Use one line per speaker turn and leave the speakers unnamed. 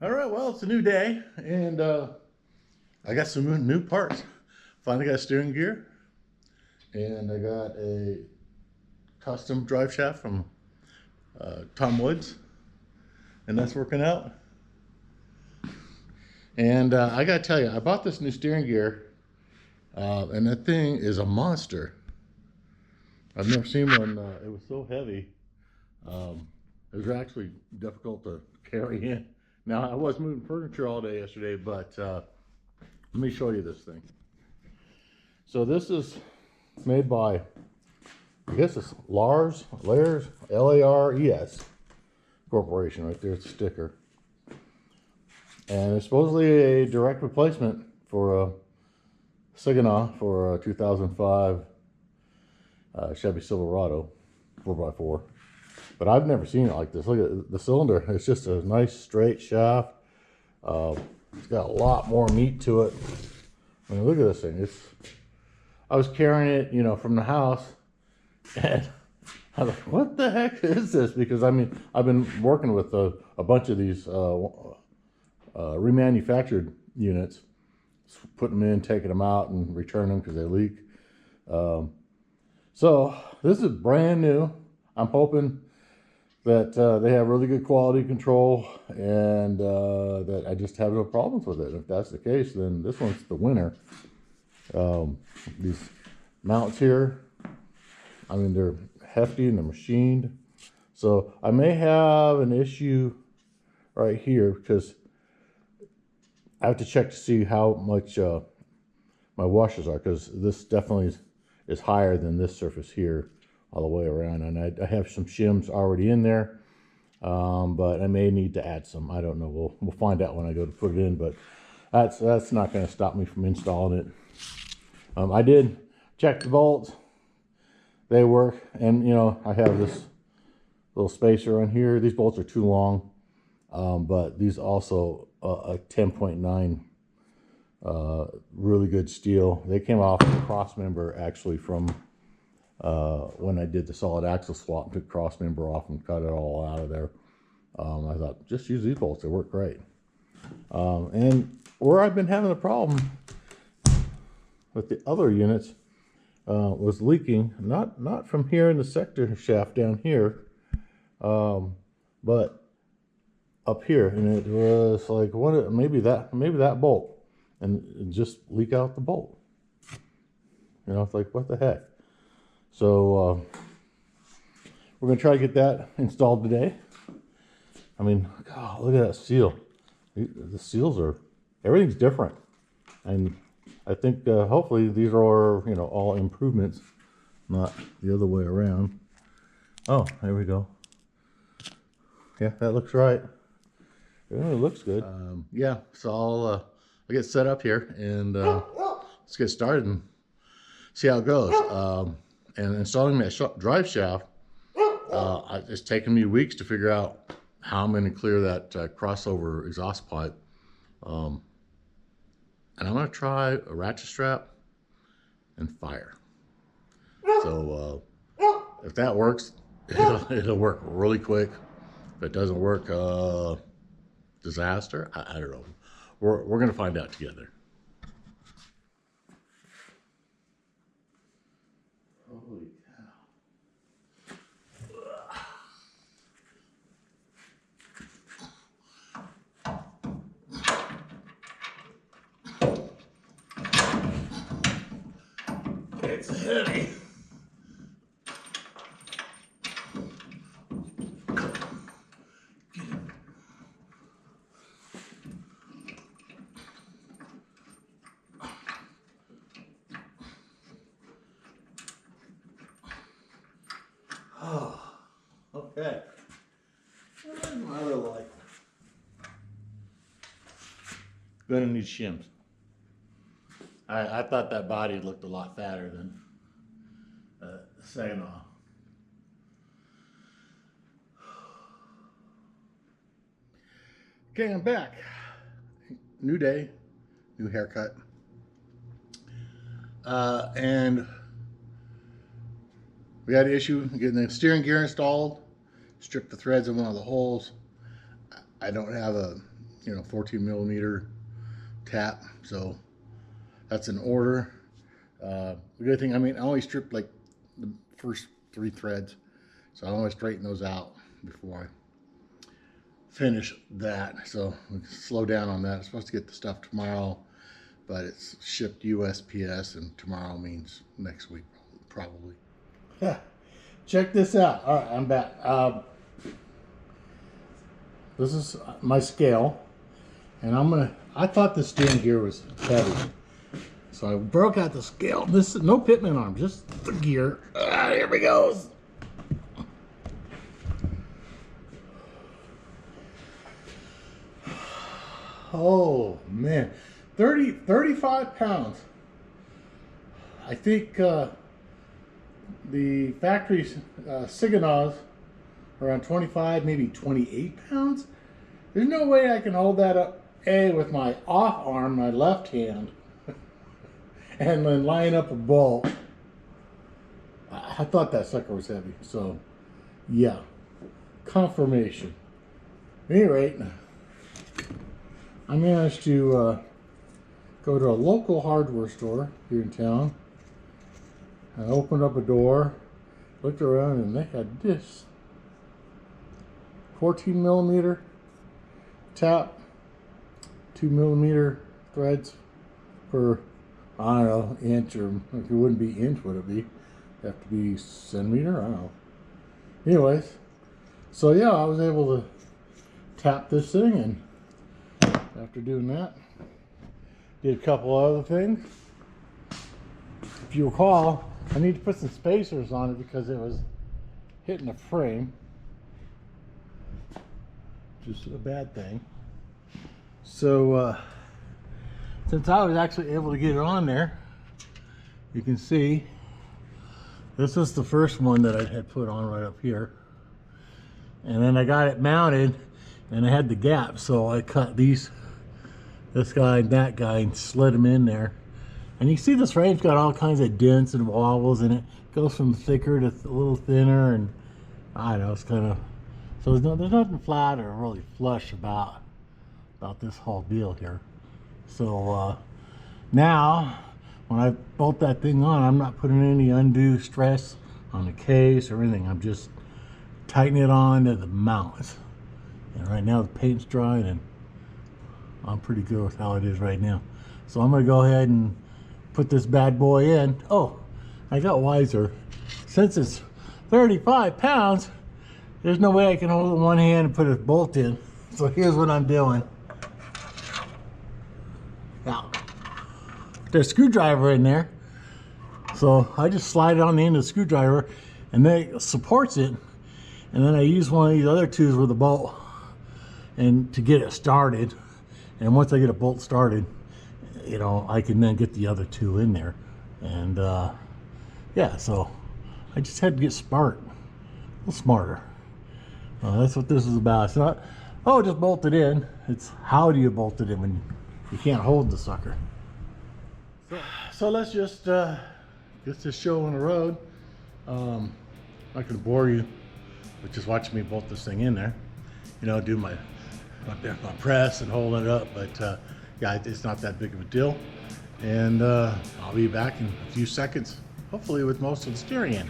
All right, well, it's a new day, and I got some new parts. Finally got a steering gear, and I got a custom drive shaft from Tom Woods, and that's working out. And I gotta tell you, I bought this new steering gear, and that thing is a monster. I've never seen one. It was so heavy. It was actually difficult to carry in. Now, I was moving furniture all day yesterday, but let me show you this thing. So this is made by, I guess it's Lars, L-A-R-E-S Corporation, right there, it's a sticker. And it's supposedly a direct replacement for a Saginaw for a 2005 Chevy Silverado 4x4. But I've never seen it like this. Look at the cylinder. It's just a nice straight shaft. It's got a lot more meat to it. I mean, look at this thing. I was carrying it, you know, from the house, and I was like, what the heck is this? Because, I mean, I've been working with a bunch of these remanufactured units, putting them in, taking them out, and returning them because they leak. So this is brand new. I'm hoping that they have really good quality control and that I just have no problems with it. If that's the case, then this one's the winner. These mounts here, I mean, they're hefty and they're machined. So I may have an issue right here because I have to check to see how much my washers are, because this definitely is higher than this surface here all the way around, and I have some shims already in there, but I may need to add some. I don't know. We'll find out when I go to put it in, but that's not going to stop me from installing it. I did check the bolts; they work, and you know, I have this little spacer on here. These bolts are too long, but these also a 10.9 really good steel. They came off the cross member actually from when I did the solid axle swap, took cross member off and cut it all out of there. I thought, just use these bolts, they work great. And where I've been having a problem with the other units was leaking, not from here in the sector shaft down here, but up here, and it was like maybe that bolt, and it just leak out the bolt. You know, it's like, what the heck? So we're going to try to get that installed today. I mean, God, look at that seal. The seals are, everything's different. And I think hopefully these are, you know, all improvements, not the other way around. Oh, there we go. Yeah, that looks right. It really looks good. Yeah, so I'll get set up here and let's get started and see how it goes. And installing that drive shaft, it's taken me weeks to figure out how I'm going to clear that crossover exhaust pipe. And I'm going to try a ratchet strap and fire. So if that works, it'll work really quick. If it doesn't work, disaster. I don't know. We're going to find out together. Holy cow. It's heavy. Oh, okay. I really like it. Gonna need shims. I thought that body looked a lot fatter than Saginaw. Okay, I'm back. New day, new haircut. And we had an issue getting the steering gear installed. Stripped the threads in one of the holes. I don't have a you know, 14 millimeter tap. So that's an order. The good thing, I mean, I only stripped like the first 3 threads, so I always straighten those out before I finish that. So we can slow down on that. I'm supposed to get the stuff tomorrow, but it's shipped USPS, and tomorrow means next week probably. Yeah, check this out. All right, I'm back. This is my scale, and I thought the steering gear was heavy, so I broke out the scale. This is no pitman arm, just the gear. Here we go. Oh man, 35 pounds. I think the factory Siganos around 25, maybe 28 pounds. There's no way I can hold that up, with my off arm, my left hand, and then line up a bolt. I thought that sucker was heavy, so yeah, confirmation. At any rate, I managed to go to a local hardware store here in town. I opened up a door, looked around, and they had this 14 millimeter tap, 2 millimeter threads per, I don't know, inch, or if it wouldn't be inch, would it be? It'd have to be centimeter, I don't know. Anyways, so yeah, I was able to tap this thing, and after doing that, did a couple other things. If you recall, I need to put some spacers on it because it was hitting the frame, which is a bad thing. So since I was actually able to get it on there, you can see this is the first one that I had put on right up here, and then I got it mounted, and I had the gap, so I cut this guy and that guy and slid them in there. And you see this frame's got all kinds of dents and wobbles in it. It goes from thicker to a little thinner, and I don't know, it's kind of, so there's nothing flat or really flush about this whole deal here. So now when I bolt that thing on, I'm not putting any undue stress on the case or anything. I'm just tightening it on to the mount. And right now the paint's drying, and I'm pretty good with how it is right now. So I'm gonna go ahead and put this bad boy in. Oh, I got wiser. Since it's 35 pounds, there's no way I can hold it in one hand and put a bolt in. So here's what I'm doing. Now, there's a screwdriver in there. So I just slide it on the end of the screwdriver, and then it supports it. And then I use one of these other tools with a bolt and to get it started. And once I get a bolt started, you know, I can then get the other two in there. And yeah, so I just had to get smart, a little smarter. That's what this is about. It's not, oh, just bolt it in. It's how do you bolt it in when you can't hold the sucker. So let's just get this show on the road. I'm not gonna bore you with just watching me bolt this thing in there. You know, do my press and hold it up, but yeah, it's not that big of a deal. And I'll be back in a few seconds, hopefully with most of the steering in.